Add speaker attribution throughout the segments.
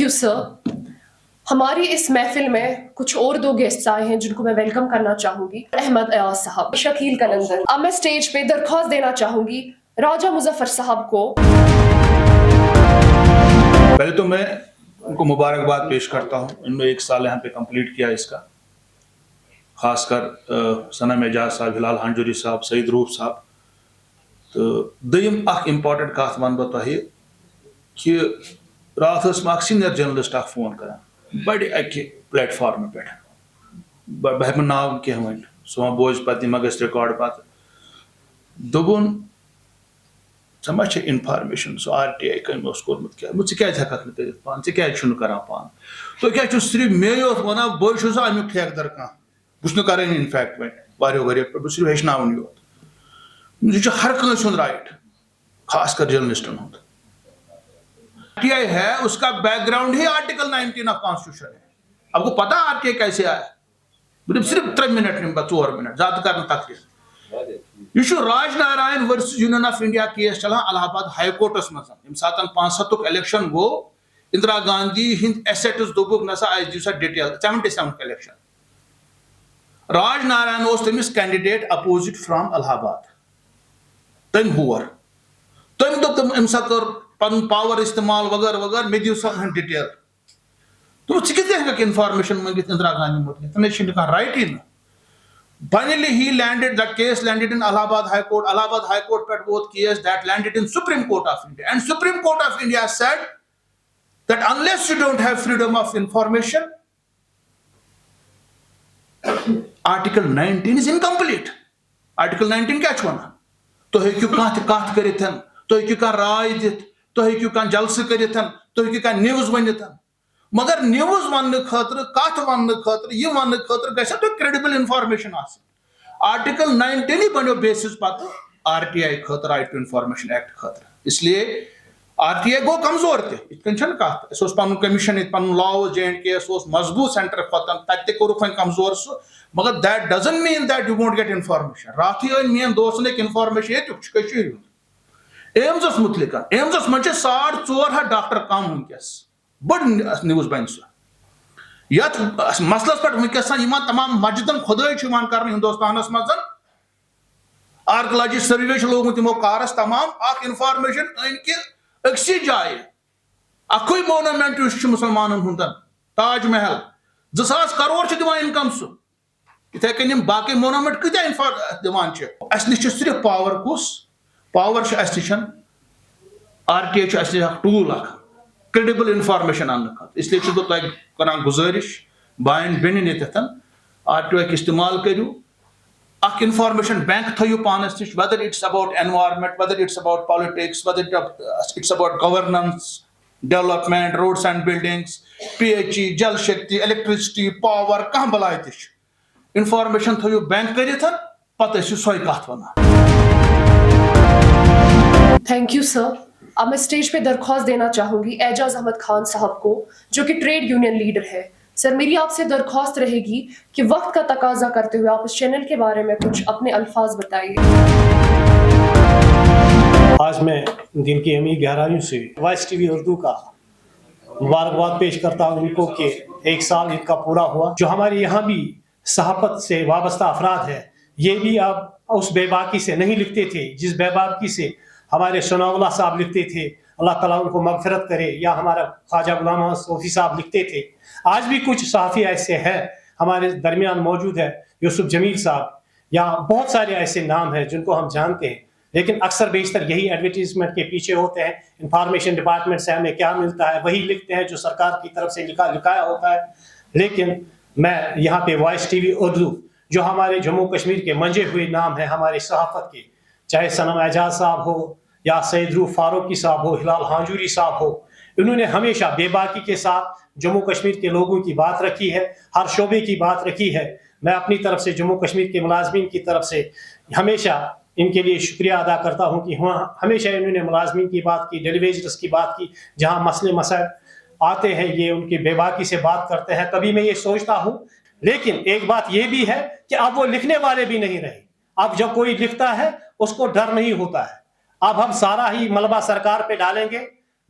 Speaker 1: You sir. हमारी इस महफिल में कुछ और दो गेस्ट्स आए हैं जिनको मैं वेलकम करना चाहूंगी। अहमद अयाज साहब, शकील कलंदर। अब मैं स्टेज पे दरख्वास्त देना चाहूंगी राजा मुजफ्फर साहब को।
Speaker 2: पहले तो मैं उनको मुबारकबाद पेश करता हूँ, इन्होंने 1 साल यहाँ पे कंप्लीट किया इसका, खासकर सनम एजाज साहब, हिलाल हांजूरी साहब, सईद रूफ साहब। तो दोयम अख इम्पॉर्टेंट कत वन बह तुह कि रात सीनियर जर्नलिस्ट फोन कर बड़े अक्ि प्लेटफॉर्म पे बह हेक नाव कह वन सह बोज पे मा गस रिकॉर्ड पे दोपुन े मा इन्फॉर्मेशन सह RTI कम कोर्मुत क्या हेक कर पान क्या कर पान तो क्या सिर्फ मे योत वन बहुत अमुक ठेकेदार कह बहुत कर इनफैक्ट वो वर पे बस सिर्फ हेचन योत यह हर कंस राइट, खासकर जर्नलिस्टन हूं। RTI है उसका background he article 19 of constitution है। आपको पता RTI कैसे आया? सिर्फ 3 मिनट 4 मिनट ज्यादा करना तकरीर। यह Raj Narain versus union of India case चलान इलाहाबाद हाई कोर्टस मज। यम सात 5 इलेक्शन गो, इंदिरा गांधी हिंद एसेट्स दोपुक नसा दिव डिटेल 77 इलेक्शन। राजनारायण तमिस कैंडिडेट अपोजिट फ्रॉम इलाहाबाद, तम होर तम दोप तम अम कर पन पावर इस्तेमाल वगैरह वगैरह मे दिव डिटेल। तो हेक इन्फॉर्मेशन मंगित इंदिरा गांधी मुतलिक? तमें राइट ही ना। Finally, the case landed in Allahabad High Court. Allahabad High Court put both case that landed in Supreme Court of India. And Supreme Court of India said that unless you don't have freedom of information, Article 19 is incomplete. Article 19 क्या छुना? तो है क्यों कात करिथन, तो है क्यों का राय दित, तो है क्यों का जलसे करिथन, तो है क्यों का न्यूज़ बनिथन। मगर न्यूज़ वन खतर कत वन खतर यह वन खतर गस तो क्रेडिबल इन्फॉर्मेशन आर्टिकल 19 ही बनो बेसिस पत RTI खतर, राइट टू इन्फॉर्मेशन एक्ट खतर। इसलिए RTI गो कमजोर कत पन कमीशन पन लॉ J&K मजबूत सेंटर खतन तक कोरुख कमजोर सह, मगर that doesn't mean that you won't get information. रात ही मेन दोस्त ने इन्फॉर्मेशन ये एम्स मुतलिक एम्स मज 450 डॉक्टर कम वनकस बड़ न्यूज बन सह मसलस पे वनकस तमाम मस्जिदन खुदाई कर हिंदुस्तान मज आर्कोलॉजी सर्वे लोगों तमो कारस तमाम इन्फॉर्मेशन अक्सी जाए अखुई मोनूमेंट मुसलमान हुंद ताज महल 2000 करोड़ दिवान इनकम सह इथे कन बाकी मोनूमेंट कत्या दिवान अस निश सिर्फ पावर कुस पावर अस निश RTI टूल क्रेडिबल इन्फॉर्मेशन अन्न। इसलिए बह तुम गुजारिश बायन बेन RTI इस्तेमाल करू इन्फॉर्मेशन बैंक थो पानस निश, whether it's about environment, whether it's about politics, whether it's about governance, development, roads and buildings, PHE, Jal शक्ति, इलेक्ट्रिसिटी, पावर कह बलाय इन्फॉर्मेशन थो बैंक कर पे सोई कत वन।
Speaker 1: Thank you sir. अब मैं स्टेज पे दरख्वास्त देना चाहूंगी एजाज अहमद खान साहब को, जो कि ट्रेड यूनियन लीडर है। सर, मेरी आपसे दरख्वास्त रहेगी कि वक्त का तकाजा करते हुए आप इस चैनल के बारे में कुछ अपने अल्फाज बताइए।
Speaker 3: आज मैं दिन की अमीर गहराइयों से वॉइस TV उर्दू का मुबारकबाद पेश करता हूँ उनको कि 1 साल इनका पूरा हुआ। जो हमारे यहाँ भी सहाफत से वाबस्ता अफराद है, ये भी अब उस बेबाकी से नहीं लिखते थे जिस बेबाकी से हमारे सनाउल्लाह साहब लिखते थे, अल्लाह ताला उनको मगफिरत करे, या हमारा ख्वाजा गुलाम मोहम्मद सूफी साहब लिखते थे। आज भी कुछ सहाफ़ी ऐसे हैं हमारे दरमियान मौजूद है, यूसुफ जमील साहब, या बहुत सारे ऐसे नाम हैं जिनको हम जानते हैं, लेकिन अक्सर बेशतर यही एडवर्टीजमेंट के पीछे होते हैं। इंफॉर्मेशन डिपार्टमेंट से हमें क्या मिलता है वही लिखते हैं जो सरकार की तरफ से लिखाया होता है। लेकिन मैं यहाँ पे वॉइस TV उर्दू, जो हमारे जम्मू कश्मीर के मंजे हुए नाम हैं हमारे सहाफ़त के, चाहे सनम एजाज साहब हो या सईद रूफ फारूकी साहब हो, हिलाल हांजूरी साहब हो, इन्होंने हमेशा बेबाकी के साथ जम्मू कश्मीर के लोगों की बात रखी है, हर शोबे की बात रखी है। मैं अपनी तरफ से जम्मू कश्मीर के मुलाजमीन की तरफ से हमेशा इनके लिए शुक्रिया अदा करता हूँ कि हमेशा इन्होंने मुलाजमीन की बात की, डेली वेजर्स की बात की, जहाँ मसले मसाइल आते हैं ये उनकी बेबाकी से बात करते हैं। कभी मैं ये सोचता हूँ, लेकिन एक बात ये भी है कि अब वो लिखने वाले भी नहीं रहे। अब जब कोई लिखता है उसको डर नहीं होता है। अब हम सारा ही मलबा सरकार पे डालेंगे,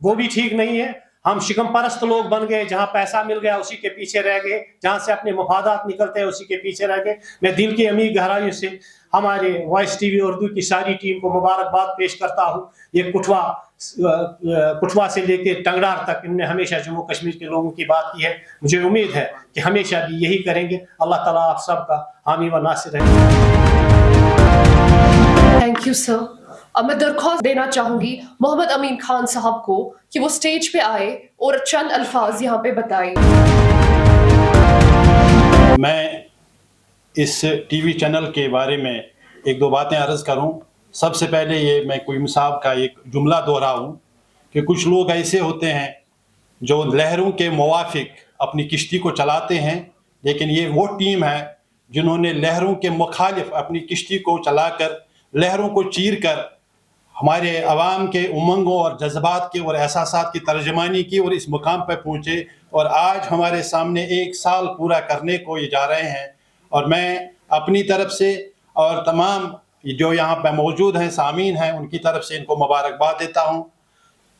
Speaker 3: वो भी ठीक नहीं है। हम शिकम परस्त लोग बन गए, जहां पैसा मिल गया उसी के पीछे रह गए, जहां से अपने मफादात निकलते हैं उसी के पीछे रह गए। मैं दिल की अमीर गहराइयों से हमारे वॉइस टीवी उर्दू की सारी टीम को मुबारकबाद पेश करता हूँ। ये कुठवा से लेकर टंगड़ार तक इन्होंने हमेशा जम्मू कश्मीर के लोगों की बात की है। मुझे उम्मीद है कि हमेशा भी यही करेंगे। अल्लाह ताला आप सबका हामी व नासिर रहे।
Speaker 1: Thank you sir. अब मैं दरख्वास्त देना चाहूंगी मोहम्मद अमीन खान साहब को कि वो स्टेज पे आए और चंद अल्फाज यहाँ पे बताएं।
Speaker 4: मैं इस टीवी चैनल के बारे में एक दो बातें अर्ज़ करूं। सबसे पहले ये मैं क्वीम साहब का एक जुमला दोहराऊं कि कुछ लोग ऐसे होते हैं जो लहरों के मुवाफिक अपनी किश्ती को चलाते हैं, लेकिन ये वो टीम है जिन्होंने लहरों के मुखालिफ अपनी किश्ती को चलाकर लहरों को चीर कर हमारे अवाम के उमंगों और जज्बात के और एहसासात की तर्जमानी की और इस मुकाम पर पहुँचे और आज हमारे सामने 1 साल पूरा करने को ये जा रहे हैं। और मैं अपनी तरफ से और तमाम जो यहाँ पर मौजूद हैं सामीन हैं उनकी तरफ से इनको मुबारकबाद देता हूँ।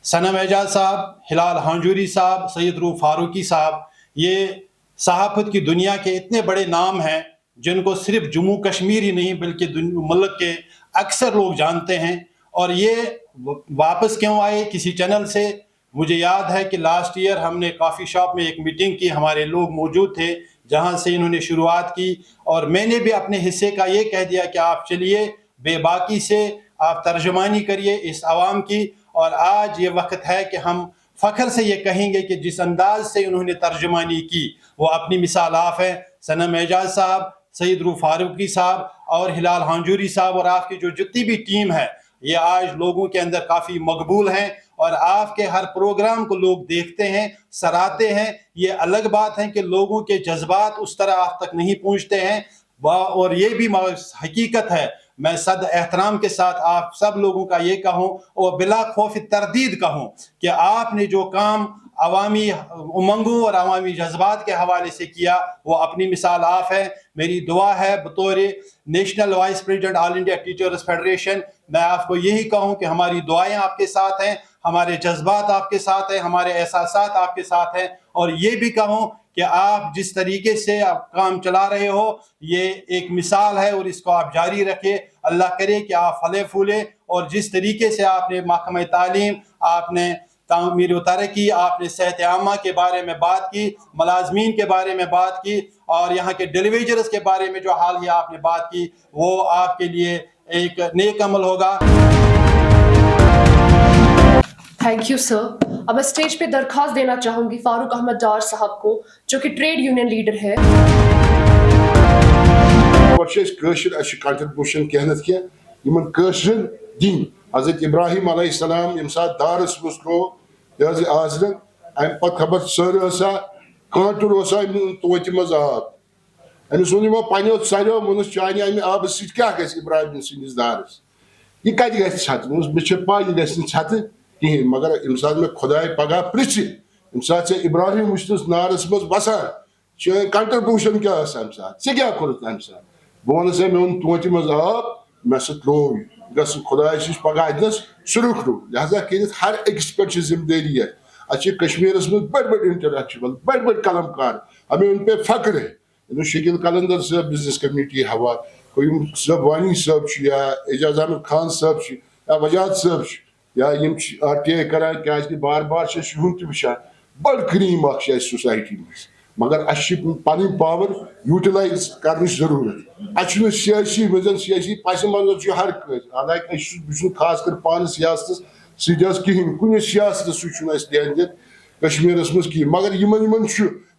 Speaker 4: सनम एजाज साहब, हिलाल हांजूरी साहब, सैयद रूफ फारूकी साहब, ये सहाफ़त की दुनिया के इतने बड़े नाम हैं जिनको सिर्फ जम्मू कश्मीर ही नहीं बल्कि मुल्क के अक्सर लोग जानते हैं। और ये वापस क्यों आए किसी चैनल से? मुझे याद है कि लास्ट ईयर हमने कॉफ़ी शॉप में एक मीटिंग की, हमारे लोग मौजूद थे जहां से इन्होंने शुरुआत की और मैंने भी अपने हिस्से का ये कह दिया कि आप चलिए बेबाकी से आप तर्जुमानी करिए इस आवाम की। और आज ये वक्त है कि हम फ़ख्र से ये कहेंगे कि जिस अंदाज से उन्होंने तर्जुमानी की वो अपनी मिसाल आप है। सनम एजाज साहब, सैयद रूफ फारूकी साहब और हिलाल हांजूरी साहब और आपकी जो जितनी भी टीम है ये आज लोगों के अंदर काफ़ी मकबूल हैं और आपके हर प्रोग्राम को लोग देखते हैं, सराहते हैं। ये अलग बात है कि लोगों के जज्बात उस तरह आप तक नहीं पहुंचते हैं और ये भी हकीकत है। मैं सद एहतराम के साथ आप सब लोगों का ये कहूँ और बिला खौफ तरदीद कहूँ कि आपने जो काम अवामी उमंगों और अवामी जज्बात के हवाले से किया वो अपनी मिसाल आप है। मेरी दुआ है बतौर national vice president all India teachers federation, मैं आपको यही कहूँ कि हमारी दुआएं आपके साथ हैं, हमारे जज्बात आपके साथ हैं, हमारे एहसासात आपके साथ हैं। और ये भी कहूँ कि आप जिस तरीके से आप काम चला रहे हो ये एक मिसाल है और इसको आप जारी रखें। अल्लाह करे कि आप फले फूले और जिस तरीके से आपने महकमा तालीम, आपने तामीर तरक्की, आपने सेहत आमा के बारे में बात की, मुलाजमीन के बारे में बात की और यहाँ के डेलीवेजर्स के बारे में जो हाल ही आपने बात की वो आपके लिए एक नेक अमल होगा।
Speaker 1: Thank you sir. अब मैं स्टेज पे दरख्वास्त देना चाहूंगी फारूक अहमद डार साहब को जो कि ट्रेड यूनियन लीडर है।
Speaker 5: कंट्रीब्यूशन कहनत क्या दिन हजरत इब्राहिम अलैहिस्सलाम यम साथ दारस वो आजरन अम पे खबर सर कांटुर तोत मज आब अमिस वो पो सरो वोनस चाने अमे आब क्या ग इब्राहिम सदिस दारस यह कत ग छत मे पा यह ग छत कहें मगर यम सात मे खुदा पगह पृछ यम सात इब्राहिम वुचनस नारस मज बसान कंट्रीब्यूशन क्या अम सात क्या कोरुत अम सात बह वन मे ओन तोत मज आब मे त्रोव गस खुदा पगह अदनस सुरुख रू लिहाजा कर हर अकिस पे जिम्मेदारी है। अच्छे कश्मीरस में बड़ बड़ इंटेलेक्चुअल बड़ बड़ कलमकार हमें उन पे फख्र है। शकील कलंदर साहब बिजनेस कम्युनिटी हवा कोई साहब वानी साहब या एजाज अहमद खान साहब या वजाद साहब या यम RTA करान क्या बार बार शुन तचान बड़ क्रीम सोसाइटी में मगर पन पावर यूटिलाइज कर जरूरत सियासी वजन सियासी पस मंज हर हालांकि खास कर पान सियासत कहें कुन सियासत ध्यान दिन कश्मीरस मज कहें मगर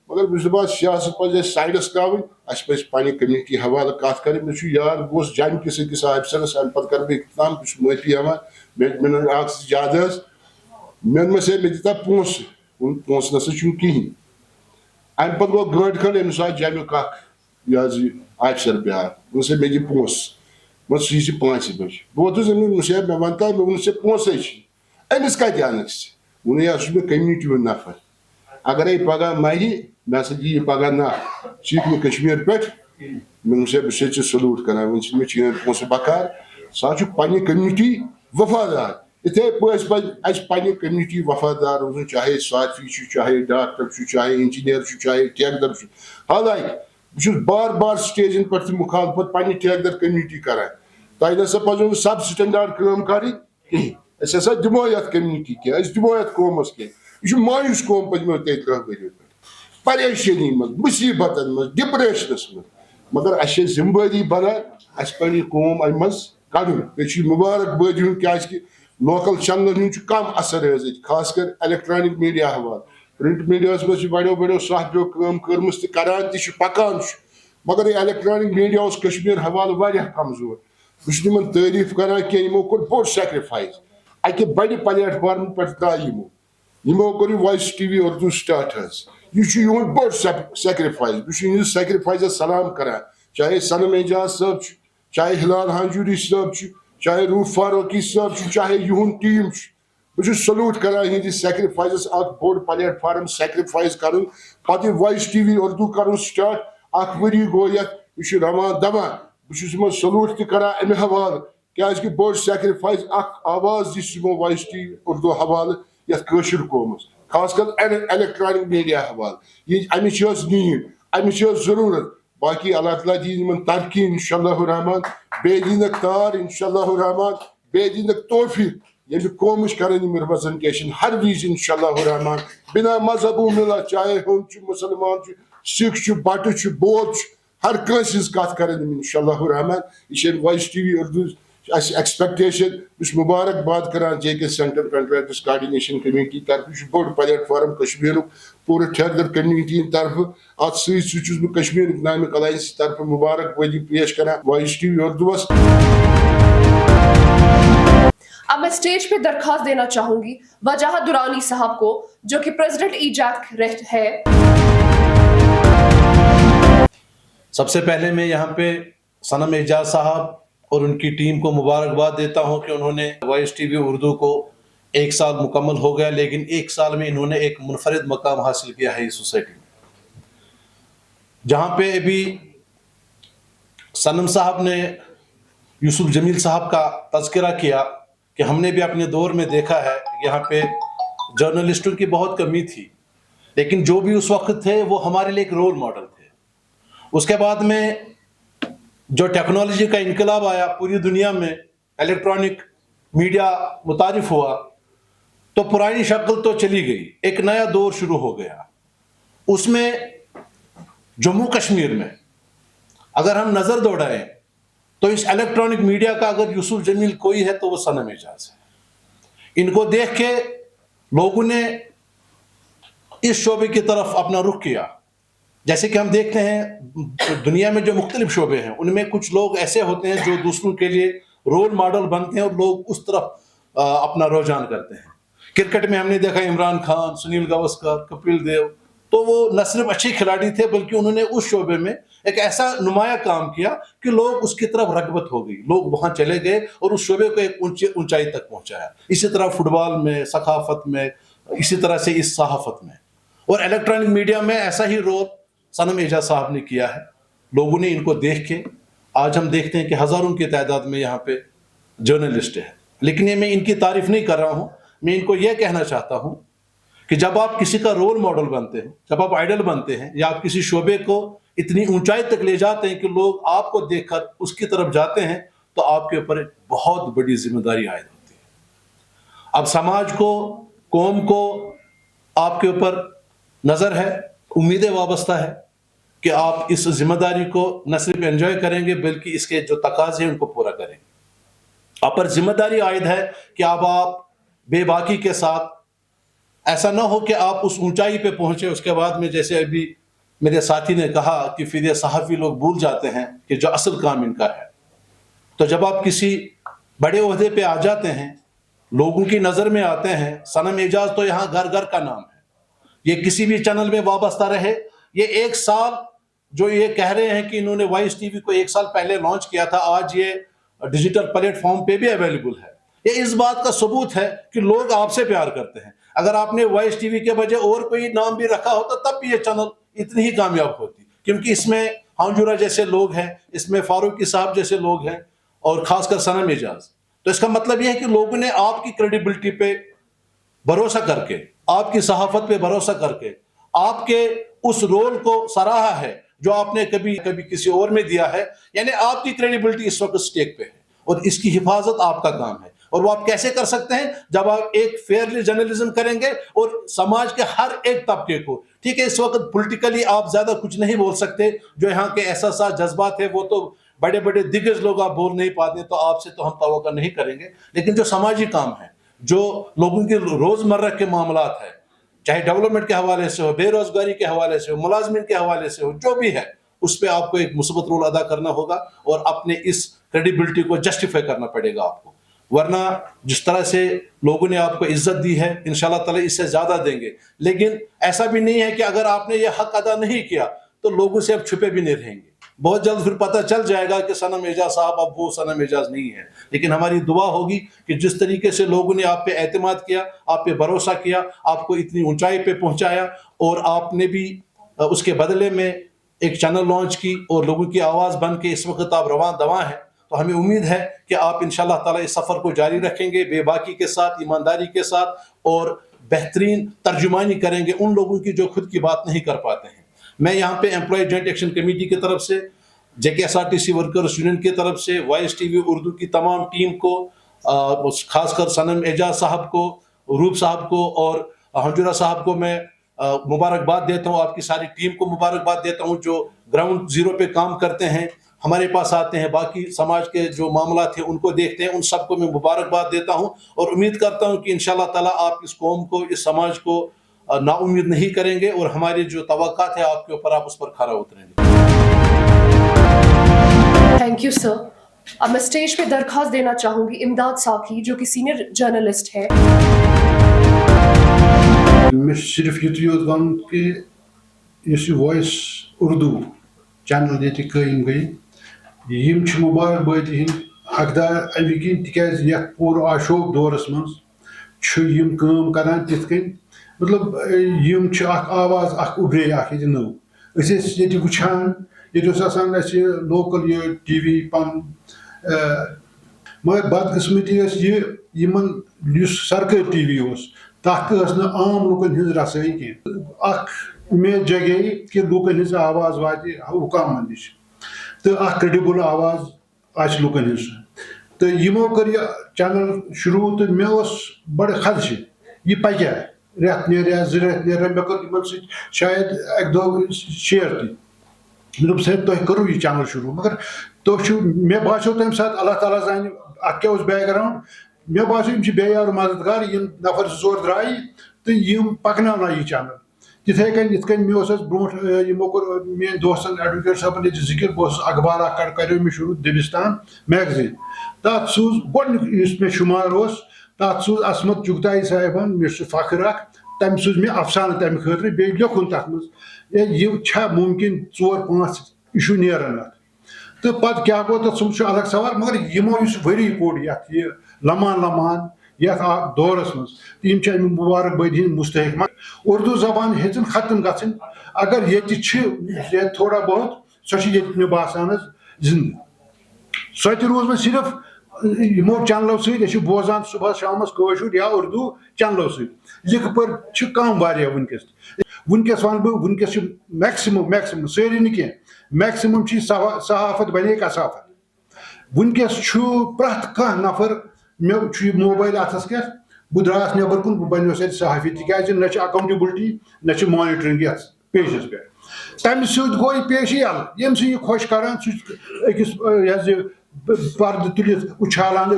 Speaker 5: मगर बस दपान सियासत पे साइडस तरावन पे पन्ने कम्युनिटी हवाले कत कर मे याद बस जम किस अकिस अफसरस अम पे कर इख्तिताम माफी हवान मे याद मे मे दिता पोस पोस नसा कहें अम पे गो गंट खंड अमिस जमुक अफसर ब्याह वोन मे दि पोस वो 5 बज बहुत मे वनता मे वो पोसे अमिस कत अनक वो मे कम्युनिटी हूं नफर अगर पगह मरी मे दी पगह ना चीख कश्मीर पे मे सलूट कर वो मे पोस बकार सा पन्ने कम्युनिटी वफादार اتھے پٲٹھۍ پَزِ اَسہِ پنٛنہِ کٔمنِٹی وفادار روزُن چاہے صافی چھُ چاہے ڈاکٹر چھُ چاہے انجیٖنیر چھُ چاہے ٹھیکدر چھُ حالانکہِ بہٕ چھُس بار بار سٹیجن پٮ۪ٹھ تہِ مُخالفت پنٛنہِ ٹھیکدر کٔمنِٹی کران تۄہہِ نسا پَزو نہٕ سب سٹینڈاڈ کٲم کَرٕنۍ کِہیٖنۍ أسۍ ہسا دِمو یَتھ کٔمنِٹی کینٛہہ أسۍ دِمو یَتھ قومَس کینٛہہ یہِ چھُ مایوٗس قوم پٔتمیو 33 ؤرِیو پٮ۪ٹھ پریشٲنی منٛز مُصیٖبتن منٛز ڈِپریشنس منٛز مگر اَسہِ چھِ ذِمہٕ وٲری بنان اَسہِ پَزِ یہِ قوم اَمہِ منٛز کَڑُن بیٚیہِ چھُ یہِ مُبارک بٲدی ہُنٛد کیٛازِکہِ لوکل چنلن ہُنٛد چھُ کم اثر حظ ییٚتہِ خاص کر الیکٹرانک میڈیا حوالہٕ پرنٹ میڈیاہس منٛز چھِ بڑیو بڑیو صحافیو کٲم کٔرمٕژ تہِ کران تہِ چھِ پکان چھُ مگر یہِ الیکٹرانک میڈیا اوس کشمیٖر حوالہٕ واریاہ کمزور بہٕ چھُس یِمن تعریٖف کران کینٛہہ یِمو کوٚر بوٚڑ سیکرِفایس اکہِ بڑِ پلیٹ فارمہٕ پٮ۪ٹھ درٛاے یِمو کوٚر یہِ voice T V Urdu start حظ یہِ چھُ یِہُنٛد بوٚڑ سیکرِفایس بہٕ چھُس یِہنٛدِس سیکرِفایسس سلام کران چاہے صنم اعجاز صٲب چھُ چاہے ہلال ہانجوری صٲب چھُ چاہے روٗف فاروقی صٲب چھُ چاہے یِہُنٛد ٹیٖم چھُ بہٕ چھُس سلوٗٹ کران یِہنٛدِس سیکرِفایسس اکھ بوٚڑ پلیٹ فارم سیکرِفایس کرُن پتہٕ یہِ وایس ٹی وی اردو کرُن سٹارٹ اکھ ؤری گوٚو یتھ یہِ چھُ رواں دواں بہٕ چھُس یِمن سلوٗٹ تہِ کران امہِ حوالہٕ کیٛازِکہِ بوٚڑ سیکرِفایس اکھ آواز دِژ یِمو وایس ٹی وی اردو حوالہٕ یتھ کٲشِر قومس خاص کر الیکٹرانک میڈیا حوالہٕ یہِ امِچ ٲس نیٖڈ امِچ ٲس ضروٗرت باقی اللہ تعالیٰ دِیِن یِمن ترقی انشاء اللہ الرحمان بیٚیہِ دِنکھ تار انشاء اللہ الرحمان بیٚیہِ دِنکھ توفیٖق ییٚمہِ قومٕچ کرن یِم رِپرزنٹیشن ہر وِزِ انشاء اللہ الرحمان بنا مذہب و ملت چاہے ہُنٛد چھُ مُسلمان چھُ سکھ چھُ بٹہٕ چھُ بودھ چھُ ہر کٲنٛسہِ ہٕنٛز کتھ کرن یِم انشاء اللہ الرحمان یہِ چھِ وایس ٹی وی اردو اَسہِ ایکسپیکٹیشن بہٕ چھُس مُبارک باد کران جے کے سینٹر کنٹریکٹس کوآرڈِنیشن کمیٹی طرفہٕ یہِ چھُ بوٚڑ پلیٹ فارم کشمیٖرُک پوٗرٕ ٹھیکدر کمیٹی ہٕنٛدِ طرفہٕ اتھ سۭتۍ سۭتۍ چھُس بہٕ کشمیٖر اکنامک الائنس طرفہٕ مُبارک بٲدی پیش کران وایس ٹی وی اردوس
Speaker 1: اب میں اسٹیج پہ درخواست دینا چاہوں گی وجاہت درانی صاحب کو جو کہ پریزیڈنٹ ای جیک ہے.
Speaker 6: سب سے پہلے میں یہاں پہ صنم اعجاز صاحب اور ان کی ٹیم کو مبارکباد دیتا ہوں کہ انہوں نے وائس ٹی وی اردو کو 1 سال مکمل ہو گیا لیکن 1 سال میں انہوں نے ایک منفرد مقام حاصل کیا ہے اس سوسائٹی میں. جہاں پہ ابھی صنم صاحب نے یوسف جمیل صاحب کا تذکرہ کیا کہ ہم نے بھی اپنے دور میں دیکھا ہے یہاں پہ جرنلسٹوں کی بہت کمی تھی لیکن جو بھی اس وقت تھے وہ ہمارے لیے ایک رول ماڈل تھے. اس کے بعد میں جو ٹیکنالوجی کا انقلاب آیا پوری دنیا میں الیکٹرانک میڈیا متعارف ہوا تو پرانی شکل تو چلی گئی ایک نیا دور شروع ہو گیا. اس میں جموں کشمیر میں اگر ہم نظر دوڑائیں تو اس الیکٹرانک میڈیا کا اگر یوسف جمیل کوئی ہے تو وہ صنم اعجاز ہے. ان کو دیکھ کے لوگوں نے اس شعبے کی طرف اپنا رخ کیا. جیسے کہ ہم دیکھتے ہیں دنیا میں جو مختلف شعبے ہیں ان میں کچھ لوگ ایسے ہوتے ہیں جو دوسروں کے لیے رول ماڈل بنتے ہیں اور لوگ اس طرف اپنا رجحان کرتے ہیں. کرکٹ میں ہم نے دیکھا عمران خان، سنیل گواسکر، کپل دیو، تو وہ نہ صرف اچھے کھلاڑی تھے بلکہ انہوں نے اس شعبے میں ایک ایسا نمایاں کام کیا کہ لوگ اس کی طرف رغبت ہو گئی، لوگ وہاں چلے گئے اور اس شعبے کو ایک اونچائی تک پہنچایا. اسی طرح فٹ بال میں، ثقافت میں، اسی طرح سے اس صحافت میں اور الیکٹرانک میڈیا میں ایسا ہی رول صنم اعجاز صاحب نے کیا ہے. لوگوں نے ان کو دیکھ کے آج ہم دیکھتے ہیں کہ ہزاروں کی تعداد میں یہاں پہ جرنلسٹ ہیں. لیکن یہ میں ان کی تعریف نہیں کر رہا ہوں، میں ان کو یہ کہنا چاہتا ہوں کہ جب آپ کسی کا رول ماڈل بنتے ہیں، جب آپ آئیڈل بنتے ہیں یا آپ کسی شعبے کو اتنی اونچائی تک لے جاتے ہیں کہ لوگ آپ کو دیکھ کر اس کی طرف جاتے ہیں تو آپ کے اوپر ایک بہت بڑی ذمہ داری عائد ہوتی ہے. اب سماج کو، قوم کو آپ کے اوپر نظر ہے، امیدیں وابستہ ہے کہ آپ اس ذمہ داری کو نہ صرف انجوائے کریں گے بلکہ اس کے جو تقاضے ہیں ان کو پورا کریں گے. آپ پر ذمہ داری عائد ہے کہ اب آپ بے باکی کے ساتھ ایسا نہ ہو کہ آپ اس اونچائی پہ پہنچے اس کے بعد میں جیسے ابھی میرے ساتھی نے کہا کہ پھر یہ صحافی لوگ بھول جاتے ہیں کہ جو اصل کام ان کا ہے. تو جب آپ کسی بڑے عہدے پہ آ جاتے ہیں، لوگوں کی نظر میں آتے ہیں، صنم اعجاز تو یہاں گھر گھر کا نام ہے. یہ کسی بھی چینل میں وابستہ رہے. یہ 1 سال جو یہ کہہ رہے ہیں کہ انہوں نے وائس ٹی وی کو 1 سال پہلے لانچ کیا تھا، آج یہ ڈیجیٹل پلیٹ فارم پہ بھی اویلیبل ہے. یہ اس بات کا ثبوت ہے کہ لوگ آپ سے پیار کرتے ہیں. اگر آپ نے وائس ٹی وی کے بجائے اور کوئی نام بھی رکھا ہوتا تب بھی یہ چینل اتنی ہی کامیاب ہوتی، کیونکہ اس میں ہانجورا جیسے لوگ ہیں، اس میں فاروقی صاحب جیسے لوگ ہیں اور خاص کر صنم اعجاز. तो इसका मतलब यह है कि लोगों ने आपकी क्रेडिबिलिटी पे भरोसा करके, आपकी सहाफत पे भरोसा करके, आपके उस रोल को सराहा है जो आपने कभी कभी किसी और में दिया है। यानी आपकी क्रेडिबिलिटी इस वक्त स्टेक पे है और इसकी हिफाजत आपका काम है। और वो आप कैसे कर सकते हैं? जब आप एक फेयरली जर्नलिज्म करेंगे और समाज के हर एक तबके को, ठीक है, इस वक्त पॉलिटिकली आप ज्यादा कुछ नहीं बोल सकते, जो यहाँ के एहसास जज्बात है वो तो बड़े बड़े दिग्गज लोग आप बोल नहीं पाते, तो आपसे तो हम तवक्को नहीं करेंगे। लेकिन जो समाजी काम है, जो लोगों के रोजमर्रा के मामलात है, चाहे डेवलपमेंट के हवाले से हो, बेरोजगारी के हवाले से हो, मुलाजमिन के हवाले से हो, जो भी है, उस पर आपको एक मुस्बत रोल अदा करना होगा और अपने इस क्रेडिबिलिटी को जस्टिफाई करना पड़ेगा आपको। वरना जिस तरह से लोगों ने आपको इज्जत दी है, इंशाल्लाह ताला इससे ज्यादा देंगे। लेकिन ऐसा भी नहीं है कि अगर आपने ये हक अदा नहीं किया तो लोगों से अब छुपे भी नहीं रहेंगे। बहुत जल्द फिर पता चल जाएगा कि सनम एजाज साहब अब वो सनम एजाज नहीं है। लेकिन हमारी दुआ होगी कि जिस तरीके से लोगों ने आप पे एतमाद किया, आप पे भरोसा किया, आपको इतनी ऊंचाई पे पहुंचाया और आपने भी उसके बदले में एक चैनल लॉन्च की और लोगों की आवाज़ बन के इस वक्त आप रवां दवा हैं, तो हमें उम्मीद है कि आप इंशाल्लाह ताला इस सफ़र को जारी रखेंगे बेबाकी के साथ, ईमानदारी के साथ, और बेहतरीन तर्जुमानी करेंगे उन लोगों की जो खुद की बात नहीं कर पाते हैं। मैं यहाँ पे एम्प्लॉय जॉइंट एक्शन कमेटी की तरफ से, JKSRTC वर्कर्स यूनियन की तरफ से, वॉइस टीवी उर्दू की तमाम टीम को, खासकर सनम एजाज साहब को, रूप साहब को और हंजुरा साहब को मैं मुबारकबाद देता हूँ। आपकी सारी टीम को मुबारकबाद देता हूँ जो ग्राउंड जीरो पे काम करते हैं, हमारे पास आते हैं, बाकी समाज के जो मामला थे उनको देखते हैं। उन सबको मैं मुबारकबाद देता हूँ और उम्मीद करता हूँ कि इंशाल्लाह ताला आप इस कौम को, इस समाज को नाउम्मीद नहीं करेंगे और हमारी जो तवक्कात है आपके ऊपर, आप उस पर खरा उतरेंगे।
Speaker 1: Thank you sir. अब मैं स्टेज पे दरखास्त देना चाहूंगी इमदाद साकी, जो कि सीनियर जर्नलिस्ट है।
Speaker 7: मैं सिर्फ युत योत वन कि इस वॉइस उर्दू चैनल ये कायम गई, यम मुबारकबादी हंद हकदार अमि किन, तिकाज यथ पूरे आशोक दौरस मज यम काम करान तिथ कन, मतलब यम आवाज उभरे ये नौ ये वुचान ये लोकल ये टीवी पन, मगर बदकिस्मती ये सरकारी टीवी तथ आम लुकन हज रसाई कह उम्मीद जगे कि लुकन हज आवाज वाति हुकामन नश तो क्रेडिबल आवाज आज लुकन हज, तो यमो कर यह चैनल शुरू, तो मे बड़े खदशे यह पक्या रेत नेर रेत नेर, मे कर शायद एक दो शेयर तुम सर तुम करो यह चैनल शुरू, मगर तो मे बासो तम सात अल्लाह ताला जान अत क्या बैकग्राउंड, मे बासो बेयार मददगार यम नफर जोर द्राई तो यम पकना यह चैनल तिथे कन मे ब्रोट यमो कोर मेन दोस्तन एडवोकेट साहब जिक्र बस अखबार कर मे शुरू दबिस्तान मैगजीन, तथ सूज गो शुमार तथ सूज असमत चुगताई साहबन, मे फख्र तम सूज मे अफसान तम खतर बे लिखुन तथ मज यह मुमकिन 4-5 इशू नेरान तो पत क्या गो तो सह अलग सवाल, मगर यमो वरी कोड़ ये लमान लमान यथ दौरस मज तम मुबारकबादी हंद मुस्तक। उर्दू जबान हेचन खत्म गन, अगर ये थोड़ा बहुत सह मे बासान जिंद, सो रोज मे सिर्फ यमो चैनलों सह बोजान सुबह शाम कशुर या उर्दू चैनलों लिख पर कम वारिया वनकस वन बह वनकस मैक्सिमम सारी नी मैक्सिमम सहाफत बने कसाफत, वनकस प्रत कह नफर मे मोबाइल अथस क्या बह द्रास नबर कुन बह बनो सहाफी, तिकाज न अकाउंटेबिलिटी न मॉनिटरिंग पेशस पे, तम सो पेश यल यम सह खुश करान अकिस पर्द तुलित उछालान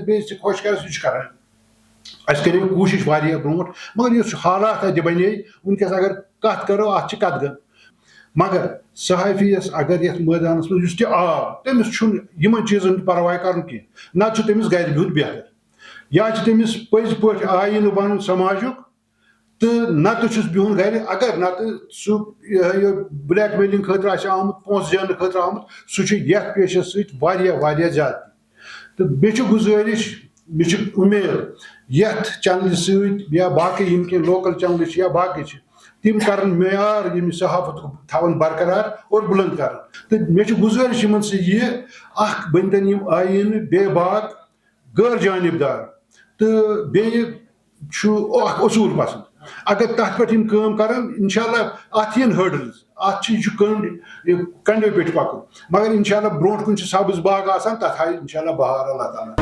Speaker 7: बेस खुश कर सह करे कोशिश वारिया ब्रोट, मगर इस हालात बने वनकस अगर कत करो अत कत गन, मगर सहाफियस अगर ये मैदानस मज आव तमिस चीजन परवाह कर ना तमिस गर बिहुत बेहतर, या तमिस पज पे आयन बन समाजुक, तो ना तो बिहुन गर, अगर ना तो ब्लैकमेलिंग खतर आमुत पोस जान खतर आमुत सह पेशस सह ज्यादा, तो मे गुजारिश मे उम्मीद यथ चैनल सह या बाकी लोकल चैनल या बाकी तिम कर मेयार सहाफत थवन बरकरार और बुलंद कर, तो मे गुजारिश ये बनतन आयन बेबाक غیر جانبدار تو بیٚیہِ چھُ اکھ اصوٗل پسنٛد اگر تتھ پٮ۪ٹھ یِم کٲم کرن انشاءاللہ اتھ یِن ہٲرڈلز اتھ چھِ یہِ چھُ کنڈیو پٮ۪ٹھ پکُن مگر انشاءاللہ برونٛٹھ کُن چھُ سبز باغ آسان تتھ ہایہِ انشاءاللہ بہار اللہ تعالیٰ